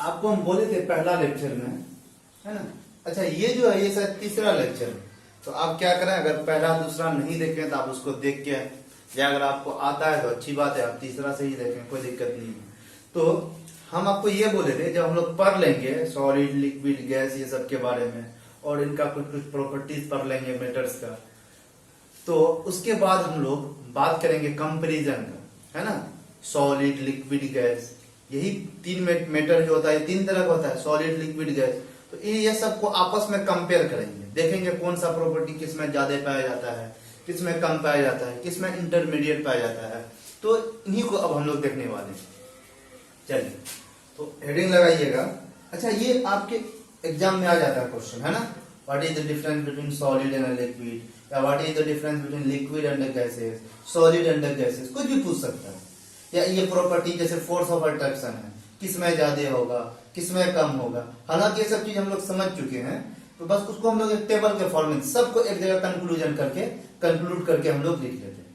आपको हम बोले थे पहला लेक्चर में, है ना। अच्छा ये जो है ये शायद तीसरा लेक्चर है, तो आप क्या करें, अगर पहला दूसरा नहीं देखें तो आप उसको देख के, या अगर आपको आता है तो अच्छी बात है, आप तीसरा से ही देखें, कोई दिक्कत नहीं है। तो हम आपको ये बोले थे, जब हम लोग पढ़ लेंगे सॉलिड लिक्विड गैस ये सब के बारे में, और इनका कुछ कुछ प्रॉपर्टीज पढ़ लेंगे मेटर्स का, तो उसके बाद हम लोग बात करेंगे कंपैरिजन का, है ना। सॉलिड लिक्विड गैस, यही तीन मेटर जो होता है, तीन तरह का होता है, सॉलिड लिक्विड गैस। तो ये सबको आपस में कंपेयर करेंगे, देखेंगे कौन सा प्रॉपर्टी किस में ज्यादा पाया जाता है, किस में कम पाया जाता है, किस में इंटरमीडिएट पाया जाता है। तो इन्हीं को अब हम लोग देखने वाले हैं। चलिए तो हेडिंग लगाइएगा। अच्छा ये आपके एग्जाम में आ जाता है क्वेश्चन, है ना। What is the difference between solid and liquid, या what is the difference between liquid and gases, solid and gases, कुछ भी पूछ सकता है। या ये प्रॉपर्टी जैसे फोर्स ऑफ अट्रैक्शन है, किस में ज्यादा होगा, किस में कम होगा। हालांकि ये सब चीज हम लोग समझ चुके हैं, तो बस उसको हम लोग एक टेबल के फॉर्म में सबको एक जगह कंक्लूड करके हम लोग लिख लेते हैं।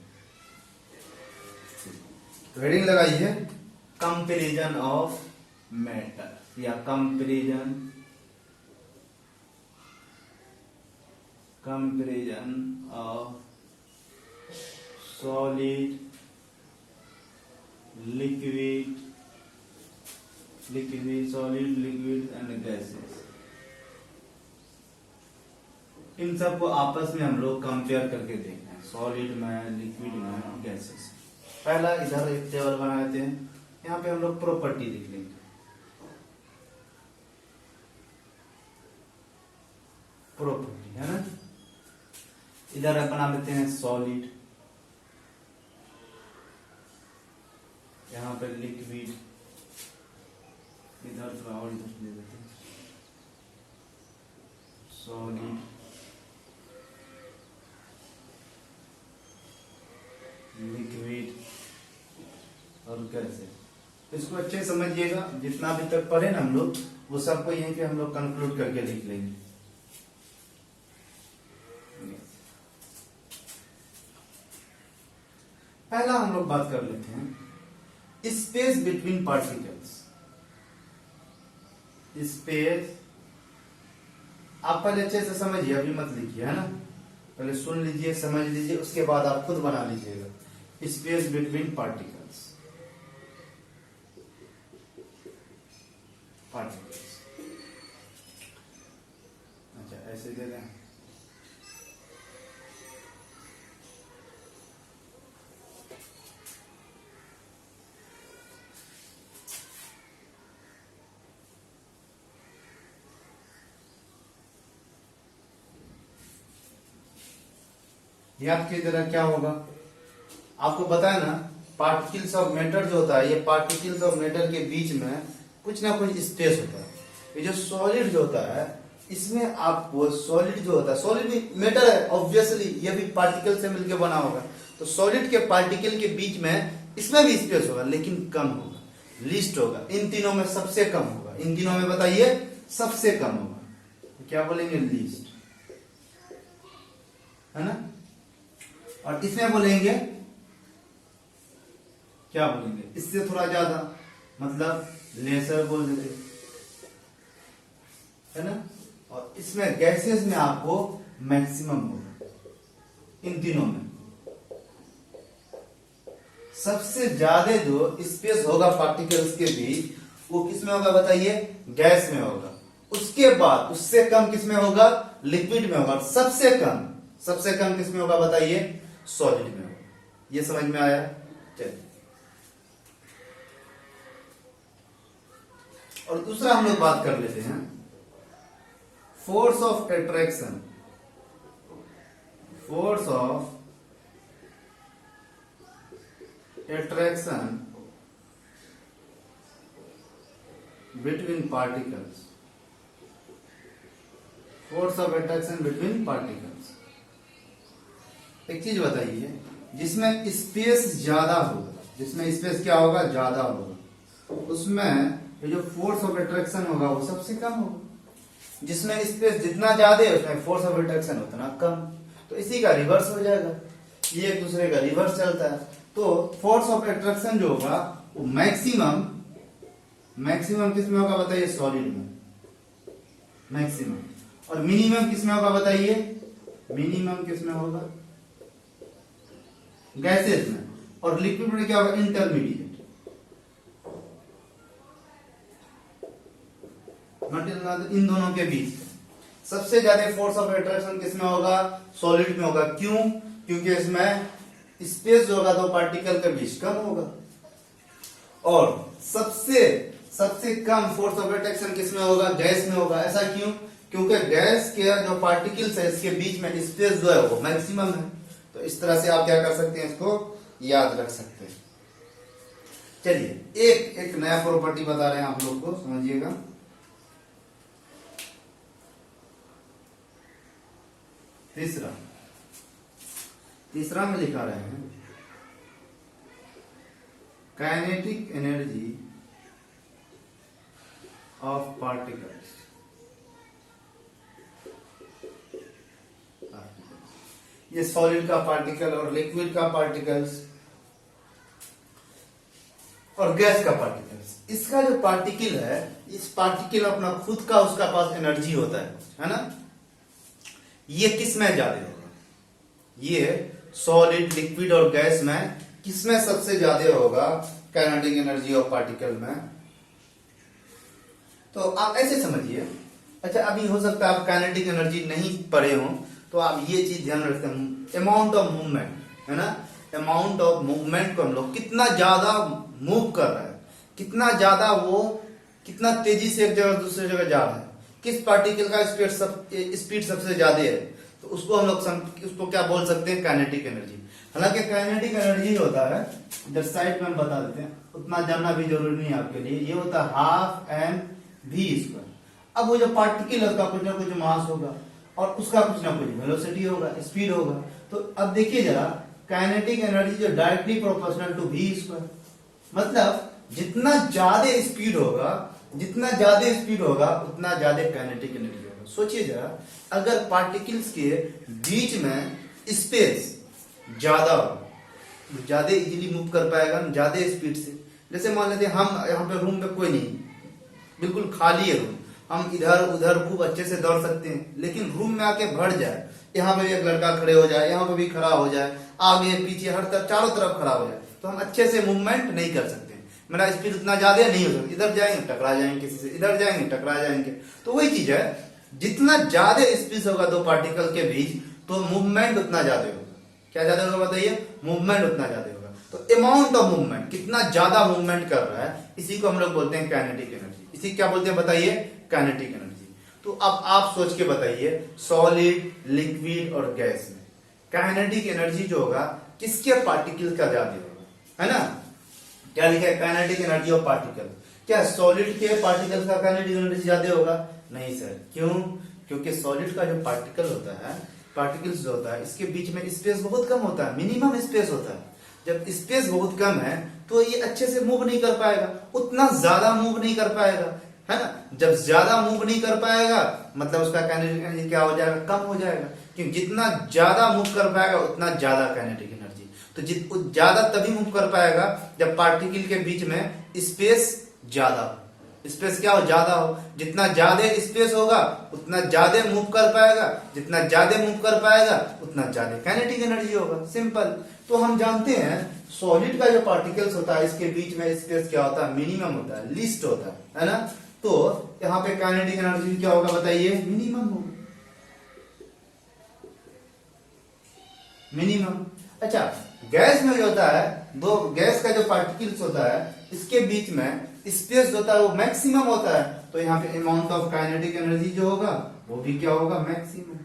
तो हेडिंग लगाइए कंपैरिजन ऑफ मैटर, या comparison of solid solid liquid and gases. इन सबको आपस में हम लोग कंपेयर करके देखते हैं, सॉलिड में, लिक्विड में, गैसेस। पहला इधर एक टेबल बना लेते हैं, यहाँ पे हम लोग प्रॉपर्टी लिख लेंगे। प्रॉपर्टी, है ना। इधर बना लेते हैं सॉलिड, यहाँ पे लिक्विड, इधर थोड़ा और इधर ले लेते हैं सॉलिड, लिक्विड और गैसेस। इसको अच्छे समझिएगा, जितना भी तक पढ़े ना हम लोग, वो सबको यहीं पे हम लोग कंक्लूड करके लिख लेंगे। पहला हम लोग बात कर लेते हैं स्पेस बिटवीन पार्टिकल्स। स्पेस आप पहले अच्छे से समझिए, अभी मत लिखिए, है ना। पहले सुन लीजिए, समझ लीजिए, उसके बाद आप खुद बना लीजिएगा। स्पेस बिटवीन पार्टिकल्स, अच्छा ऐसे दे दें। याद की तरह क्या होगा, आपको बताया ना, पार्टिकल्स ऑफ मैटर जो होता है, ये पार्टिकल्स ऑफ मैटर के बीच में कुछ ना कुछ स्पेस होता है। ये जो सॉलिड जो होता है, इसमें आपको सॉलिड जो होता है, सॉलिड भी मैटर है ऑब्वियसली, ये भी पार्टिकल से मिलकर बना होगा। तो सॉलिड के पार्टिकल के बीच में इसमें भी स्पेस होगा, लेकिन कम होगा, लीस्ट होगा। इन तीनों में सबसे कम होगा, इन तीनों में बताइए सबसे कम होगा, तो क्या बोलेंगे, लीस्ट, है ना। और इसमें बोलेंगे, क्या बोलेंगे, इससे थोड़ा ज्यादा, मतलब लेसर बोल देते, है ना। और इसमें गैसेस में आपको मैक्सिमम होगा। इन तीनों में सबसे ज्यादा जो स्पेस होगा पार्टिकल्स के बीच, वो किस में होगा बताइए, गैस में होगा। उसके बाद उससे कम किस में होगा, लिक्विड में होगा। सबसे कम किस में होगा बताइए, सॉलिड में होगा। ये समझ में आया। चलिए, और दूसरा हम लोग बात कर लेते हैं force of attraction. Force of attraction between particles. Force of attraction between particles. एक चीज बताइए, जिसमें स्पेस ज्यादा होगा, जिसमें स्पेस क्या होगा, ज्यादा होगा, उसमें ये जो फोर्स ऑफ अट्रैक्शन होगा वो सबसे कम होगा। जिसमें स्पेस जितना ज्यादा है, उसमें फोर्स ऑफ अट्रैक्शन उतना कम। तो इसी का रिवर्स हो जाएगा, ये एक दूसरे का रिवर्स चलता है। तो फोर्स ऑफ अट्रैक्शन जो होगा वो मैक्सिमम किस में होगा बताइए? सॉलिड में मैक्सिमम। और मिनिमम किस में होगा बताइए? मिनिमम किस में होगा? गैसेस में। और लिक्विड में क्या होगा? इंटरमीडिएट। इन दोनों के बीच सबसे ज्यादा फोर्स ऑफ अट्रैक्शन किसमें होगा? सॉलिड में होगा। क्यों? क्योंकि इसमें स्पेस जो होगा दो पार्टिकल के बीच कम होगा। और सबसे सबसे कम फोर्स ऑफ अट्रैक्शन किसमें होगा? गैस में होगा। ऐसा क्यों? क्योंकि गैस के जो पार्टिकल्स है इसके बीच में स्पेस जो है वो मैक्सिमम है। तो इस तरह से आप क्या कर सकते हैं? इसको याद रख सकते हैं। चलिए एक एक नया प्रॉपर्टी बता रहे हैं आप लोग को, समझिएगा। तीसरा में लिखा रहे हैं काइनेटिक एनर्जी ऑफ पार्टिकल्स। ये सॉलिड का पार्टिकल और लिक्विड का पार्टिकल्स और गैस का पार्टिकल्स। इसका जो पार्टिकल है, इस पार्टिकल अपना खुद का उसका पास एनर्जी होता है ना? ये किस में ज्यादा होगा? ये सॉलिड, लिक्विड और गैस में किसमें सबसे ज्यादा होगा? काइनेटिक एनर्जी ऑफ पार्टिकल में। तो आप ऐसे समझिए। अच्छा, अभी हो सकता है आप काइनेटिक एनर्जी नहीं पढ़े हो, तो आप ये चीज ध्यान रखते हैं, अमाउंट ऑफ मूवमेंट, है ना? अमाउंट ऑफ मूवमेंट को हम लोग कितना ज्यादा मूव कर रहा है, कितना ज्यादा वो कितना तेजी से एक जगह दूसरी जगह जा रहा है, किस पार्टिकल का स्पीड सबसे ज्यादा है, तो उसको हम लोग उसको क्या बोल सकते हैं? Kinetic energy. हालांकि काइनेटिक एनर्जी होता है, इधर साइड में हम बता देते हैं, उतना जानना भी जरूरी नहीं है आपके लिए। ये होता है हाफ एम वी स्क्वायर। अब वो जो पार्टिकल है उसका कुछ ना कुछ मास होगा और उसका कुछ ना कुछ वेलोसिटी होगा, स्पीड होगा। तो अब देखिए जरा, काइनेटिक एनर्जी जो directly proportional to v square, मतलब जितना ज्यादा स्पीड होगा उतना ज्यादा काइनेटिक एनर्जी होगा। सोचिए जरा, अगर पार्टिकल्स के बीच में स्पेस ज्यादा इजीली मूव कर पाएगा, ज्यादा स्पीड से। जैसे मान लेते हैं हम यहाँ पे रूम में कोई नहीं, बिल्कुल खाली है रूम, हम इधर उधर खूब अच्छे से दौड़ सकते हैं, लेकिन रूम में आके भर जाए, यहाँ पे एक लड़का खड़े हो जाए, यहाँ पे भी खड़ा हो जाए, आगे पीछे हर तरफ चारों तरफ खड़ा हो जाए, तो हम अच्छे से मूवमेंट नहीं कर सकते। मेरा स्पीड उतना ज्यादा नहीं हो सकता, इधर जाएंगे टकरा जाएंगे किसी से, इधर जाएंगे टकरा जाएंगे। तो वही चीज है, जितना ज्यादा स्पेस होगा दो पार्टिकल के बीच, तो मूवमेंट उतना ज्यादा होगा। क्या ज्यादा होगा बताइए? मूवमेंट उतना ज्यादा होगा। तो अमाउंट ऑफ मूवमेंट, कितना ज्यादा मूवमेंट कर रहा है, इसी को हम लोग बोलते हैं काइनेटिक एनर्जी। इसी क्या बोलते हैं बताइए? Kinetic energy. तो अब आप सोच के बताइए, सॉलिड, लिक्विड और गैस में काइनेटिक एनर्जी जो होगा किसके पार्टिकल का ज्यादा होगा, है ना? क्या लिखा है? Kinetic energy of particle. क्या सॉलिड के पार्टिकल का काइनेटिक एनर्जी ज्यादा होगा? नहीं सर। क्यों? क्योंकि सॉलिड का जो पार्टिकल होता है, पार्टिकल्स जो होता है, इसके बीच में स्पेस बहुत कम होता है, मिनिमम स्पेस होता है। जब स्पेस बहुत कम है तो ये अच्छे से मूव नहीं कर पाएगा, उतना ज्यादा मूव नहीं कर पाएगा, है ना? जब ज्यादा मूव नहीं कर पाएगा मतलब उसका काइनेटिक एनर्जी क्या हो जाएगा? कम हो जाएगा। क्योंकि जितना ज्यादा मूव कर पाएगा उतना ज्यादा काइनेटिक एनर्जी। तो ज्यादा तभी मूव कर पाएगा जब पार्टिकल के बीच में स्पेस ज्यादा हो। स्पेस क्या हो? ज्यादा हो। जितना ज्यादा स्पेस होगा उतना ज्यादा मूव कर पाएगा, जितना ज्यादा मूव कर पाएगा उतना ज्यादा काइनेटिक एनर्जी होगा। सिंपल। तो हम जानते हैं सॉलिड का जो पार्टिकल्स होता है इसके बीच में स्पेस क्या होता है? मिनिमम होता है, लीस्ट होता है ना? तो यहाँ पे काइनेटिक एनर्जी क्या होगा बताइए? मिनिमम होगा, मिनिमम। अच्छा, गैस में जो होता है, दो गैस का जो पार्टिकल्स होता है इसके बीच में स्पेस जो होता है वो मैक्सिमम होता है। तो यहाँ पे अमाउंट ऑफ काइनेटिक एनर्जी जो होगा वो भी क्या होगा? Maximum,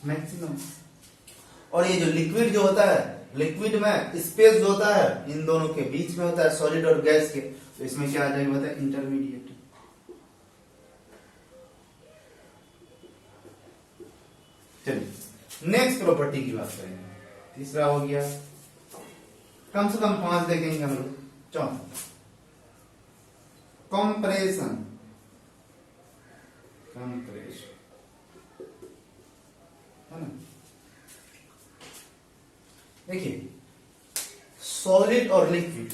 maximum. और ये जो लिक्विड जो होता है, लिक्विड में स्पेस जो होता है इन दोनों के बीच में होता है, सॉलिड और गैस के, तो इसमें क्या आ जाएगा बताए? इंटरमीडिएट। चलिए नेक्स्ट प्रॉपर्टी की बात करेंगे। तीसरा हो गया, कम से कम 5 देखेंगे हम लोग। चौथा, कंप्रेशन। कंप्रेशन, है ना? देखिए, सॉलिड और लिक्विड,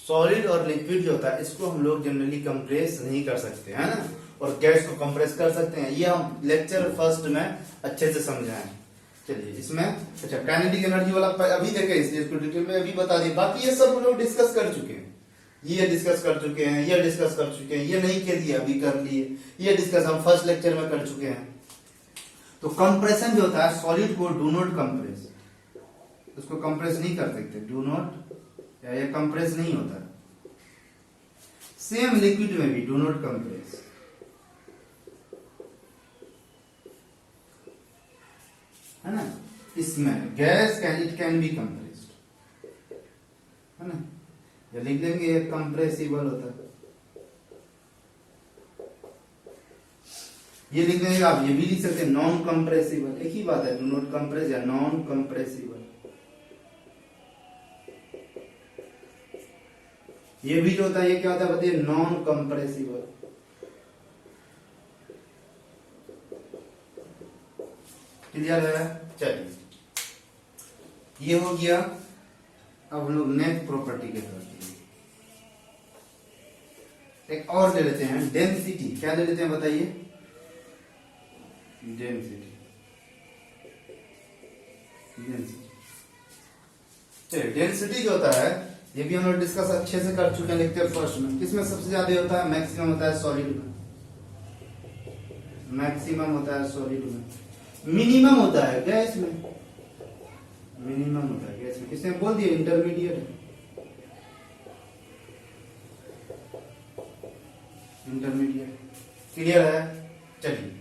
सॉलिड और लिक्विड जो होता है इसको हम लोग जनरली कंप्रेस नहीं कर सकते है ना, और गैस को कंप्रेस कर सकते हैं। ये हम लेक्चर फर्स्ट में अच्छे से समझाएं। चलिए इसमें अच्छा काइनेटिक एनर्जी वाला अभी देखें, इसको डिटेल में अभी बता दिए। बाकी ये सब हम लोग डिस्कस कर चुके हैं, ये डिस्कस कर चुके हैं, ये डिस्कस कर चुके हैं, ये नहीं किए अभी कर लिए, ये डिस्कस हम फर्स्ट लेक्चर में कर चुके हैं। तो कंप्रेशन जो होता है सॉलिड को डू नॉट कंप्रेस, उसको कंप्रेस नहीं कर सकते, डू नॉट या ये कंप्रेस नहीं होता। सेम लिक्विड में भी डू नॉट कंप्रेस, है ना। इसमें gas can it can be compressed, है ना, या लिख देंगे ये कंप्रेसिबल होता है, ये लिख देंगे आप। ये भी लिख सकते हैं नॉन कंप्रेसिबल, एक ही बात है, डू नॉट कंप्रेस या नॉन कंप्रेसिबल। ये भी जो होता है ये क्या होता है बताइए, नॉन कंप्रेसिबल। क्लियर है। चलिए ये हो गया। अब हम लोग नेक्स्ट प्रॉपर्टी के तरफ एक और ले लेते हैं, डेंसिटी। क्या ले लेते हैं बताइए, डेंसिटी। चलिए डेंसिटी जो होता है ये भी हम लोग डिस्कस अच्छे से कर चुके हैं लेक्चर फर्स्ट में। किसमें सबसे ज्यादा होता है, मैक्सिमम होता है सॉलिड में, मैक्सिमम होता है सॉलिड में, मिनिमम होता है गैस में, मिनिमम होता है गैस में। किसने बोल दिया, इंटरमीडिएट है, इंटरमीडिएट। क्लियर है। चलिए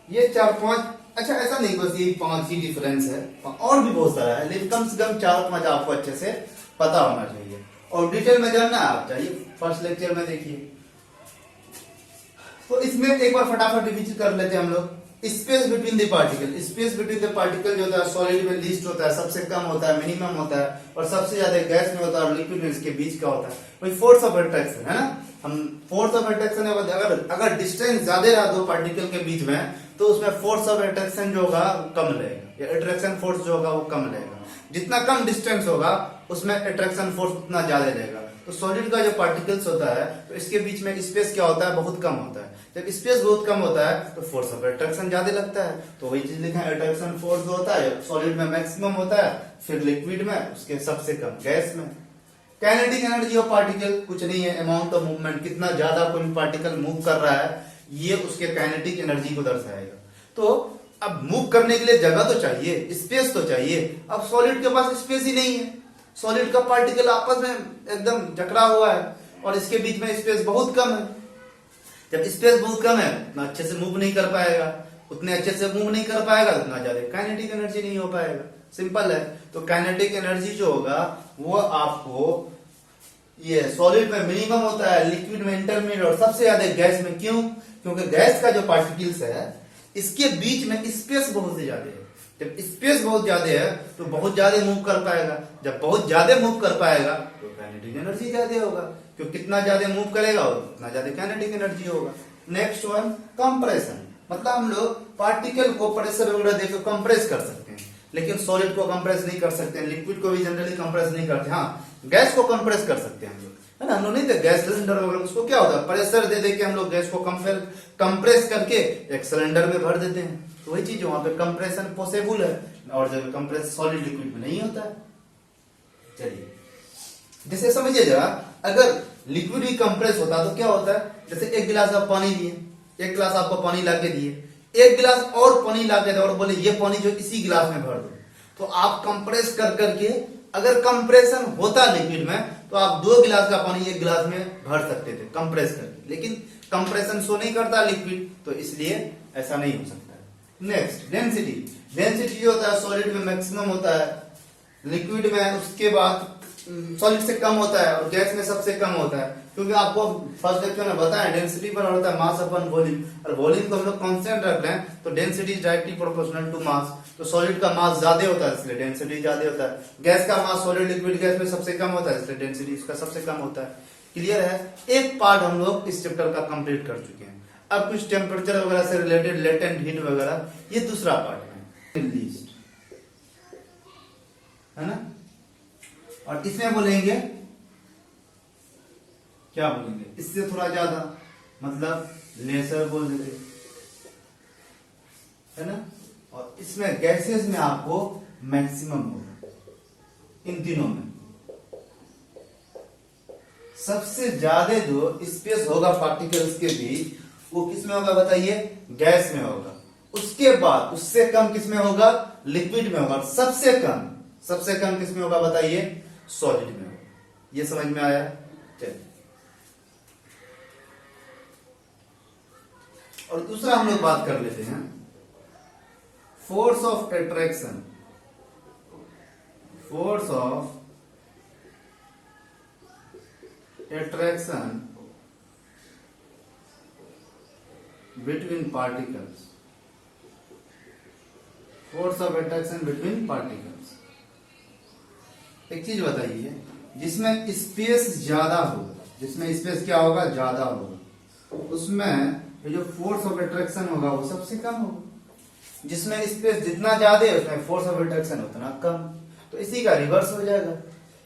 ये 4-5, अच्छा ऐसा नहीं बस ये 5 ही डिफरेंस है, और भी बहुत सारा है, लेकिन कम से कम 4-5 आपको अच्छे से पता होना चाहिए और डिटेल में जानना आप चाहिए। फर्स्ट लेक्चर में देखिए, तो इसमें एक बार फटाफट रिविजन कर लेते हैं हम लोग। Space between the particle, space between the particle जो होता है सॉलिड में लीस्ट होता है, सबसे कम होता है, मिनिमम होता है, और सबसे ज्यादा गैस में होता है, और लिक्विड में इसके बीच का होता है। वही फोर्स ऑफ अट्रैक्शन है ना, हम फोर्स ऑफ अट्रैक्शन अगर डिस्टेंस ज्यादा रहा दो पार्टिकल के बीच में तो उसमें फोर्स ऑफ अट्रैक्शन जो होगा कम रहेगा, या अट्रैक्शन फोर्स जो होगा वो कम रहेगा। जितना कम डिस्टेंस होगा उसमें अट्रैक्शन फोर्स उतना ज्यादा रहेगा। तो सॉलिड का जो पार्टिकल्स होता है तो इसके बीच में स्पेस क्या होता है, बहुत कम होता है। जब स्पेस बहुत कम होता है तो फोर्स ऑफ अट्रैक्शन ज्यादा लगता है। तो वही चीज लिखा है, अट्रैक्शन फोर्स जो होता है सॉलिड में मैक्सिमम होता है, फिर लिक्विड में उसके सबसे कम गैस में। काइनेटिक एनर्जी ऑफ पार्टिकल कुछ नहीं है, अमाउंट ऑफ मूवमेंट, कितना ज्यादा कोई पार्टिकल मूव कर रहा है ये उसके काइनेटिक एनर्जी को दर्शाएगा। तो अब मूव करने के लिए जगह तो चाहिए, स्पेस तो चाहिए। अब सॉलिड के पास स्पेस ही नहीं है, सॉलिड का पार्टिकल आपस में एकदम जकड़ा हुआ है और इसके बीच में स्पेस बहुत कम है। जब स्पेस बहुत कम है उतना अच्छे से मूव नहीं कर पाएगा, उतने अच्छे से मूव नहीं कर पाएगा तो उतना ज्यादा काइनेटिक एनर्जी नहीं हो पाएगा। सिंपल है। तो काइनेटिक एनर्जी जो होगा वो आपको ये सॉलिड में मिनिमम होता है, लिक्विड में इंटरमीडिएट, और सबसे ज्यादा गैस में। क्यों? क्योंकि गैस का जो पार्टिकल्स है इसके बीच में स्पेस बहुत ज्यादा है। जब स्पेस बहुत ज्यादा है तो बहुत ज्यादा मूव कर पाएगा, जब बहुत ज्यादा मूव कर पाएगा तो काइनेटिक एनर्जी ज्यादा होगा, क्योंकि कितना ज्यादा मूव करेगा उतना ज्यादा काइनेटिक एनर्जी होगा। नेक्स्ट वन कंप्रेशन, मतलब हम लोग पार्टिकल को प्रेशर वगैरह देकर कंप्रेस कर सकते हैं, लेकिन सॉलिड को कंप्रेस नहीं कर सकते हैं, लिक्विड को भी जनरली कंप्रेस नहीं करते। हाँ गैस को कंप्रेस कर सकते हैं हम लोग, है ना। हम लोग नहीं थे गैस सिलेंडर वगैरह, उसको क्या होता है प्रेशर दे दे के हम लोग गैस को कंप्रेस करके एक सिलेंडर में भर देते हैं। तो वही चीज वहां पे कंप्रेशन पॉसिबल है, और जब कंप्रेस सॉलिड लिक्विड में नहीं होता है। चलिए जैसे समझिए जरा, अगर लिक्विड भी कंप्रेस होता तो क्या होता है, जैसे एक गिलास आप पानी दिए, एक गिलास आपको पानी ला के दिए, एक गिलास और पानी ला के दे और बोले ये पानी जो इसी गिलास में भर दो, तो आप कंप्रेस कर करके, अगर कंप्रेशन होता लिक्विड में तो आप 2 गिलास का पानी एक गिलास में भर सकते थे कंप्रेस करके, लेकिन कंप्रेशन शो नहीं करता लिक्विड, तो इसलिए ऐसा नहीं हो सकता है। नेक्स्ट डेंसिटी, डेंसिटी जो होता है सॉलिड में मैक्सिमम होता है, लिक्विड में उसके बाद सॉलिड से कम होता है, और गैस में सबसे कम होता है। क्योंकि आपको फर्स्ट लेक्चर में बताया डेंसिटी पर होता है मास अपन वॉल्यूम, और वॉल्यूम को हम लोग कांस्टेंट रख लें तो density is directly proportional to mass. तो सॉलिड का मास ज्यादा होता है इसलिए डेंसिटी ज्यादा होता है। गैस का मास सॉलिड लिक्विड गैस में सबसे कम होता है इसलिए डेंसिटी इसका सबसे कम होता है। क्लियर है। एक पार्ट हम लोग इस चैप्टर का कंप्लीट कर चुके हैं। अब कुछ टेम्परेचर वगैरह से रिलेटेड लेटेंट हीट वगैरह, ये दूसरा पार्ट है, लीस्ट, है ना। और इसमें बोलेंगे क्या बोलेंगे, इससे थोड़ा ज्यादा, मतलब लेसर बोल देते है ना। और इसमें गैसेस में आपको मैक्सिमम होगा। इन तीनों में सबसे ज्यादा जो स्पेस होगा पार्टिकल्स के बीच वो किसमें होगा बताइए, गैस में होगा। उसके बाद उससे कम किसमें होगा, लिक्विड में होगा। सबसे कम किसमें होगा बताइए, सॉलिड में होगा। ये समझ में आया। चलिए, और दूसरा हम लोग बात कर लेते हैं, force of attraction. Force of attraction between particles. Force of attraction between particles. एक चीज बताइए, जिसमें स्पेस ज्यादा होगा, जिसमें स्पेस क्या होगा, ज्यादा होगा, उसमें ये जो फोर्स ऑफ अट्रैक्शन होगा वो सबसे कम होगा। जिसमें स्पेस जितना ज्यादा है उसमें फोर्स ऑफ अट्रैक्शन उतना कम। तो इसी का रिवर्स हो जाएगा,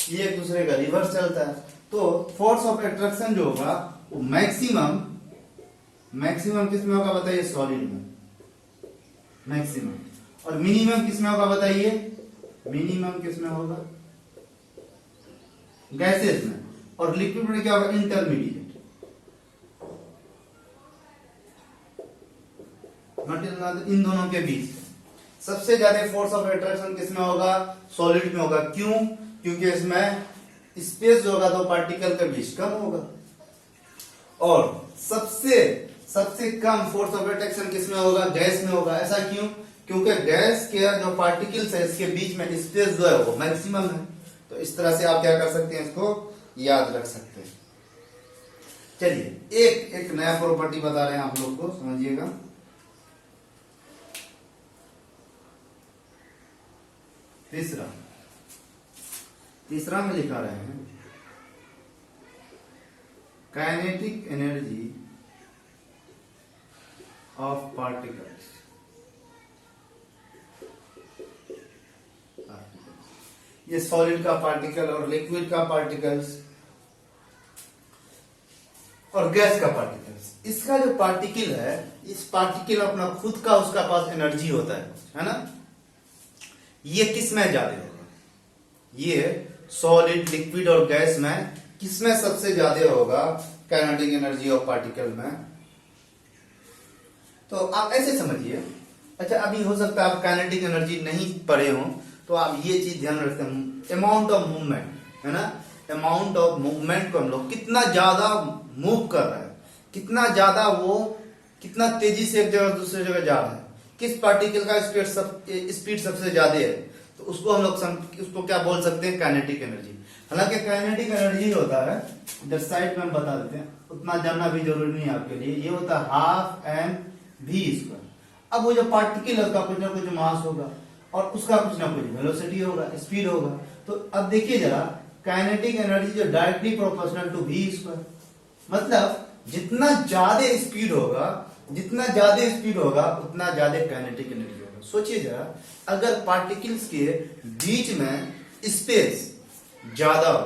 ये एक दूसरे का रिवर्स चलता है। तो फोर्स ऑफ अट्रैक्शन जो होगा वो मैक्सिमम किसमें होगा बताइए, सॉलिड में मैक्सिमम। और मिनिमम किसमें होगा बताइए, मिनिमम किसमें होगा, गैसेस में। और लिक्विड में क्या होगा, इंटरमीडिएट। इन दोनों के बीच सबसे ज्यादा फोर्स ऑफ अट्रैक्शन किसमें होगा, सॉलिड में होगा। क्यों, क्योंकि इसमें स्पेस जो होगा दो पार्टिकल के बीच कम होगा। और सबसे कम फोर्स ऑफ अट्रैक्शन किसमें होगा, गैस में होगा। ऐसा क्यों, क्योंकि गैस के जो पार्टिकल्स है इसके बीच में स्पेस जो है वो मैक्सिमम है। तो इस तरह से आप क्या कर सकते हैं, इसको याद रख सकते हैं। चलिए, एक नया प्रॉपर्टी बता रहे हैं आप लोग को, समझिएगा। तीसरा में लिखा रहे हैं, काइनेटिक एनर्जी ऑफ पार्टिकल्स। ये सॉलिड का पार्टिकल और लिक्विड का पार्टिकल्स और गैस का पार्टिकल्स। इसका जो पार्टिकल है, इस पार्टिकल अपना खुद का उसका पास एनर्जी होता है ना। ये किस में ज्यादा होगा, ये सॉलिड, लिक्विड और गैस में किसमें सबसे ज्यादा होगा, काइनेटिक एनर्जी ऑफ पार्टिकल में। तो आप ऐसे समझिए। अच्छा, अभी हो सकता है आप काइनेटिक एनर्जी नहीं पढ़े हो, तो आप ये चीज ध्यान रखते हैं, अमाउंट ऑफ मूवमेंट है ना। अमाउंट ऑफ मूवमेंट को हम लोग कितना ज्यादा मूव कर रहा है, कितना ज्यादा वो कितना तेजी से एक जगह दूसरी जगह जा रहा है, किस पार्टिकल का स्पीड सबसे ज्यादा है, तो उसको हम लोग उसको क्या बोल सकते हैं, काइनेटिक एनर्जी। हालांकि काइनेटिक एनर्जी होता है, इधर साइड में हम बता देते हैं, उतना जानना भी जरूरी नहीं है आपके लिए। ये होता है हाफ एम वी स्क्वायर। अब वो जो पार्टिकल है उसका कुछ ना कुछ मास होगा और उसका कुछ ना कुछ वेलोसिटी होगा, स्पीड होगा। तो अब देखिए जरा, काइनेटिक एनर्जी जो directly proportional to v square, मतलब जितना ज्यादा स्पीड होगा उतना ज्यादा काइनेटिक एनर्जी होगा। सोचिए जरा, अगर पार्टिकल्स के बीच में स्पेस ज्यादा हो,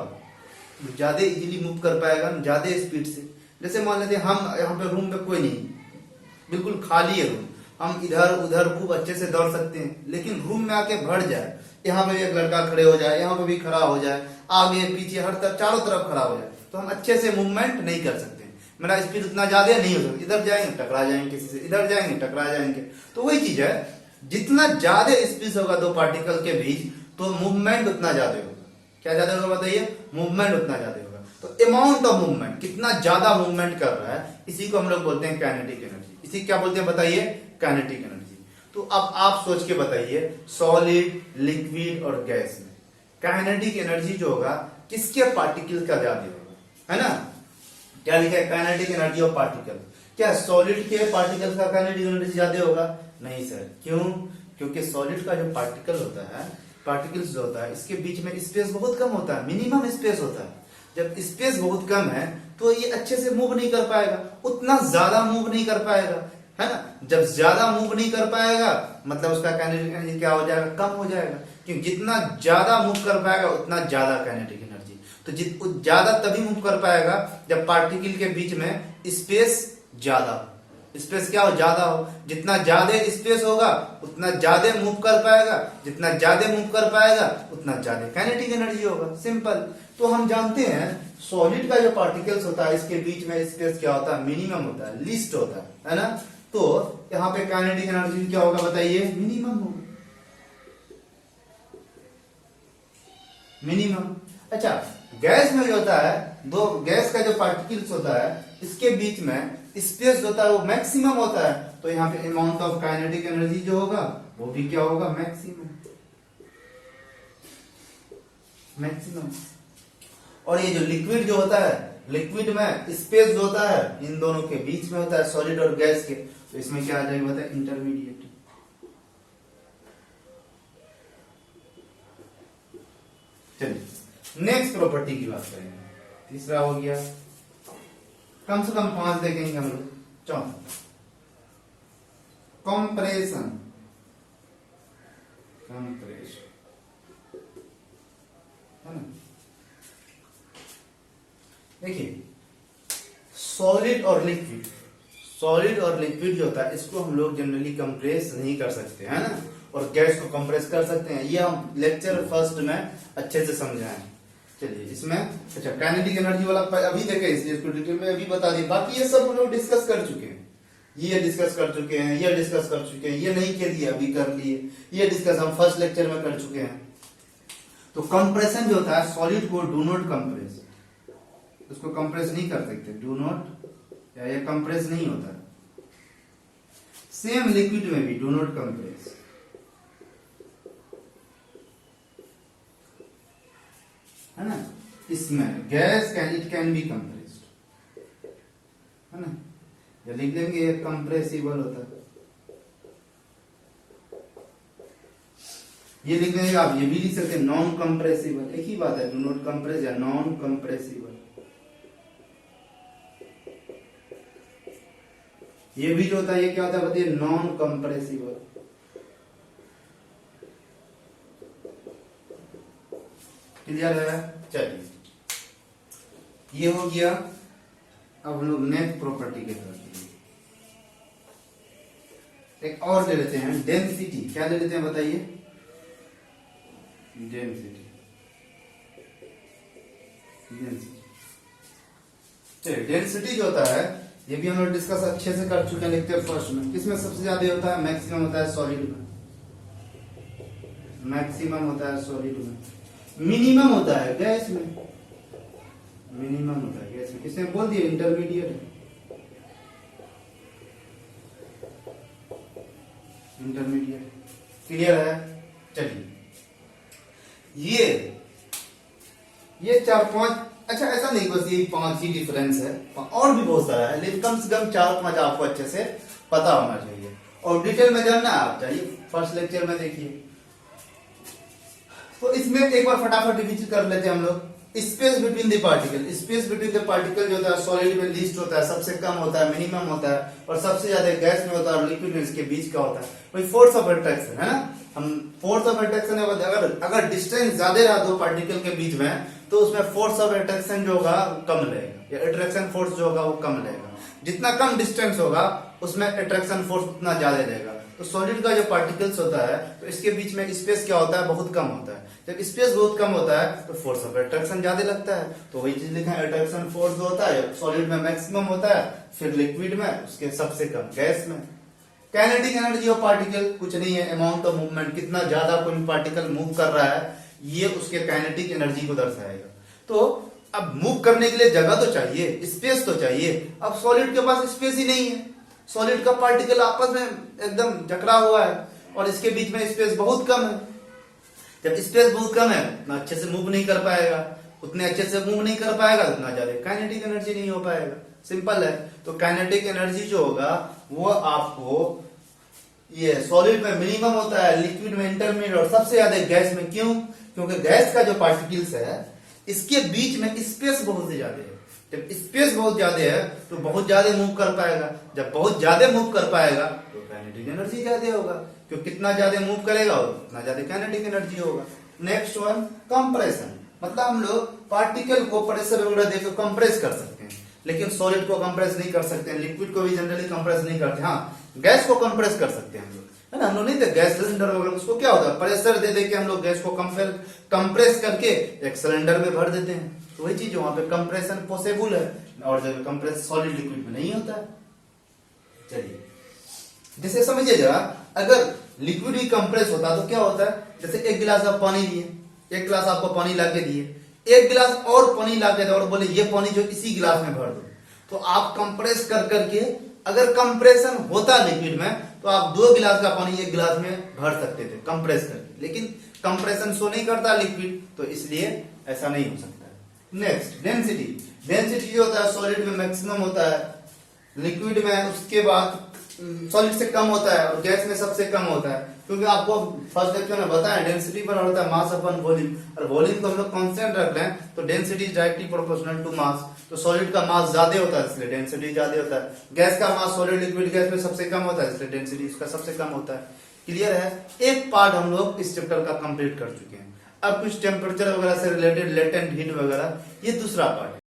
ज्यादा इजीली मूव कर पाएगा ज्यादा स्पीड से। जैसे मान लेते हैं हम यहाँ पे रूम में कोई नहीं, बिल्कुल खाली है रूम, हम इधर उधर खूब अच्छे से दौड़ सकते हैं। लेकिन रूम में आके भर जाए, यहाँ पे एक लड़का खड़े हो जाए, यहाँ पे भी खड़ा हो जाए, आगे पीछे हर तरफ चारों तरफ खड़ा हो जाए, तो हम अच्छे से मूवमेंट नहीं कर सकते। मेरा स्पीड उतना ज्यादा नहीं हो सकता, इधर जाएंगे टकरा जाएंगे किसी से, इधर जाएंगे टकरा जाएंगे। तो वही चीज है, जितना ज्यादा स्पेस होगा दो पार्टिकल के बीच तो मूवमेंट उतना ज्यादा होगा। क्या ज्यादा होगा बताइए, मूवमेंट उतना ज्यादा होगा। तो अमाउंट ऑफ मूवमेंट, कितना ज्यादा मूवमेंट कर रहा है, इसी को हम लोग बोलते हैं काइनेटिक एनर्जी। इसी क्या बोलते हैं बताइए, काइनेटिक एनर्जी। तो अब आप सोच के बताइए, सॉलिड, लिक्विड और गैस में काइनेटिक एनर्जी जो होगा किसके पार्टिकल का ज्यादा होगा, है ना। क्या लिखा है, काइनेटिक एनर्जी ऑफ पार्टिकल। क्या सॉलिड के पार्टिकल का काइनेटिक एनर्जी ज्यादा होगा? नहीं सर। क्यों? क्योंकि सॉलिड का जो पार्टिकल होता है, पार्टिकल्स जो होता है, इसके बीच में स्पेस बहुत कम होता है, मिनिमम स्पेस होता है। जब स्पेस बहुत कम है तो ये अच्छे से मूव नहीं कर पाएगा, उतना ज्यादा मूव नहीं कर पाएगा, है ना। जब ज्यादा मूव नहीं कर पाएगा मतलब उसका काइनेटिक एनर्जी क्या हो जाएगा, कम हो जाएगा। क्योंकि जितना ज्यादा मूव कर पाएगा उतना ज्यादा काइनेटिक एनर्जी। तो ज्यादा तभी मूव कर पाएगा जब पार्टिकल के बीच में स्पेस ज्यादा हो। स्पेस क्या हो? ज्यादा हो। जितना ज्यादा स्पेस होगा उतना ज्यादा मूव कर पाएगा, जितना ज्यादा मूव कर पाएगा उतना ज्यादा काइनेटिक एनर्जी होगा। सिंपल। तो हम जानते हैं सॉलिड का जो पार्टिकल्स होता है इसके बीच में स्पेस क्या होता है? मिनिमम होता है, लीस्ट होता है ना। तो यहाँ पे काइनेटिक एनर्जी क्या होगा बताइए? मिनिमम होगा, मिनिमम। अच्छा, गैस में जो होता है, दो गैस का जो पार्टिकल्स होता है इसके बीच में स्पेस होता है वो मैक्सिमम होता है। तो यहाँ पे अमाउंट ऑफ काइनेटिक एनर्जी जो होगा वो भी क्या होगा? Maximum, maximum. और ये जो लिक्विड जो होता है, लिक्विड में स्पेस जो होता है इन दोनों के बीच में होता है, सॉलिड और गैस के। तो इसमें क्या आ जाएगा बताए? इंटरमीडिएट। चलिए नेक्स्ट प्रॉपर्टी की बात करेंगे। तीसरा हो गया, कम से कम 5 देखेंगे हम लोग। चौथा, कंप्रेशन। कंप्रेशन है ना। देखिए सॉलिड और लिक्विड, सॉलिड और लिक्विड जो होता है इसको हम लोग जनरली कंप्रेस नहीं कर सकते है ना, और गैस को कंप्रेस कर सकते हैं। ये हम लेक्चर फर्स्ट में अच्छे से समझाएं। चलिए इसमें अच्छा काइनेटिक एनर्जी वाला अभी देखे, इसलिए इसको डिटेल में अभी बता दिए। बाकी ये सब हम लोग डिस्कस कर चुके हैं, ये डिस्कस कर चुके हैं, ये डिस्कस कर चुके हैं, ये नहीं किए दिए अभी कर लिए, ये डिस्कस हम फर्स्ट लेक्चर में कर चुके हैं। तो कंप्रेशन जो होता है, सॉलिड को डू नॉट कंप्रेस, उसको कंप्रेस नहीं कर सकते, डू नॉट, या ये कंप्रेस नहीं होता। सेम लिक्विड में भी डू नॉट कंप्रेस, है ना। इसमें gas can, it can be compressed, है ना। या लिख लेंगे ये कंप्रेसिबल होता है, ये लिख लेंगे आप। ये भी लिख सकते हैं नॉन कंप्रेसिबल, एक ही बात है, डू नॉट कंप्रेस या नॉन कंप्रेसिबल। ये भी जो होता है ये क्या होता है बताइए? Non compressible. क्लियर है? चलिए ये हो गया। अब हम लोग नेक्स्ट प्रॉपर्टी के तरफ एक और ले लेते हैं, डेंसिटी। क्या ले लेते हैं बताइए? Density, density. चलिए डेंसिटी जो होता है ये भी हम लोग डिस्कस अच्छे से कर चुके हैं लेक्चर फर्स्ट में। किसमें सबसे ज्यादा होता है? मैक्सिमम होता है सॉलिड में, मैक्सिमम होता है सॉलिड में। मिनिमम होता है गैस में, मिनिमम होता है गैस में। किसने बोल दिया? इंटरमीडिएट है, इंटरमीडिएट। क्लियर है? चलिए ये 4-5, अच्छा ऐसा नहीं बस ये 5 ही डिफरेंस है, और भी बहुत सारा है, लेकिन कम से कम 4-5 आपको अच्छे से पता होना चाहिए। और डिटेल में जानना आप चाहिए फर्स्ट लेक्चर में देखिए। तो इसमें एक बार फटाफट रिविजन कर लेते हैं हम लोग। Space between the particle, space between the particle जो होता है सॉलिड में लीस्ट होता है, सबसे कम होता है, मिनिमम होता है, और सबसे ज्यादा गैस में होता है, और लिक्विड में इसके बीच का होता है। वही फोर्स ऑफ अट्रैक्शन है ना। हम फोर्स ऑफ अट्रैक्शन अगर डिस्टेंस ज्यादा रहा दो पार्टिकल के बीच में तो उसमें फोर्स ऑफ अट्रैक्शन जो होगा कम रहेगा, या अट्रैक्शन फोर्स जो होगा वो कम रहेगा। जितना कम डिस्टेंस होगा उसमें अट्रैक्शन फोर्स उतना ज्यादा रहेगा। तो सॉलिड का जो पार्टिकल्स होता है तो इसके बीच में स्पेस क्या होता है? बहुत कम होता है। जब स्पेस बहुत कम होता है तो फोर्स ऑफ अट्रैक्शन ज्यादा लगता है। तो वही चीज लिखा है, अट्रैक्शन फोर्स जो होता है सॉलिड में मैक्सिमम होता है, फिर लिक्विड में उसके सबसे कम गैस में। काइनेटिक एनर्जी ऑफ पार्टिकल कुछ नहीं है, अमाउंट ऑफ मूवमेंट, कितना ज्यादा कोई पार्टिकल मूव कर रहा है ये उसके काइनेटिक एनर्जी को दर्शाएगा। तो अब मूव करने के लिए जगह तो चाहिए, स्पेस तो चाहिए। अब सॉलिड के पास स्पेस ही नहीं है, सॉलिड का पार्टिकल आपस में एकदम जकड़ा हुआ है और इसके बीच में स्पेस बहुत कम है। जब स्पेस बहुत कम है उतना अच्छे से मूव नहीं कर पाएगा, उतने अच्छे से मूव नहीं कर पाएगा उतना ज्यादा काइनेटिक एनर्जी नहीं हो पाएगा। सिंपल है। तो काइनेटिक एनर्जी जो होगा वो आपको ये सॉलिड में मिनिमम होता है, लिक्विड में इंटरमीडिएट, और सबसे ज्यादा गैस में। क्यों? क्योंकि गैस का जो पार्टिकल्स है इसके बीच में स्पेस बहुत ज्यादा है, जब स्पेस बहुत ज्यादा है तो बहुत ज्यादा मूव कर पाएगा, जब बहुत ज्यादा मूव कर पाएगा तो काइनेटिक एनर्जी ज्यादा होगा, क्योंकि कितना ज्यादा मूव करेगा उतना ज्यादा काइनेटिक एनर्जी होगा। नेक्स्ट वन कंप्रेशन, मतलब हम लोग पार्टिकल को प्रेशर वगैरह देकर कंप्रेस कर सकते हैं, लेकिन सॉलिड को कंप्रेस नहीं कर सकते हैं, लिक्विड को भी जनरली कंप्रेस नहीं करते। हाँ, गैस को कंप्रेस कर सकते हैं हम लोग, है ना। हम लोग नहीं थे गैस सिलेंडर वगैरह, उसको क्या होता है प्रेशर दे के हम लोग गैस को कंप्रेस करके एक सिलेंडर में भर देते हैं, तो वही चीज वहां पे कंप्रेशन पॉसिबल है, और जब कंप्रेस सॉलिड लिक्विड में नहीं होता है। चलिए जैसे समझिए जरा, अगर लिक्विड भी कंप्रेस होता तो क्या होता है, जैसे एक गिलास आप पानी दिए, एक गिलास आपको पानी लाके दिए, एक गिलास और पानी लाके दे और बोले ये पानी जो इसी गिलास में भर दो, तो आप कंप्रेस कर करके, अगर कंप्रेशन होता लिक्विड में तो आप 2 गिलास का पानी एक गिलास में भर सकते थे कंप्रेस करके, लेकिन कंप्रेशन शो नहीं करता लिक्विड, तो इसलिए ऐसा नहीं हो सकता है। नेक्स्ट डेंसिटी, डेंसिटी जो होता है सॉलिड में मैक्सिमम होता है, लिक्विड में उसके बाद सॉलिड से कम होता है, और गैस में सबसे कम होता है, क्योंकि आपको फर्स्ट लेक्चर में बताया डेंसिटी पर होता है मास अपन वॉल्यूम, और वॉल्यूम को हम लोग कांस्टेंट रख रहे हैं, तो density is directly proportional to mass, तो सॉलिड का मास ज्यादा होता है इसलिए डेंसिटी ज्यादा होता है, गैस का मास सॉलिड लिक्विड गैस में सबसे कम होता है इसलिए डेंसिटी इसका सबसे कम होता है। क्लियर है, एक पार्ट हम लोग इस चैप्टर का कंप्लीट कर चुके हैं। अब कुछ टेम्परेचर वगैरह से रिलेटेड लेटेंट हीट वगैरह, ये दूसरा पार्ट है।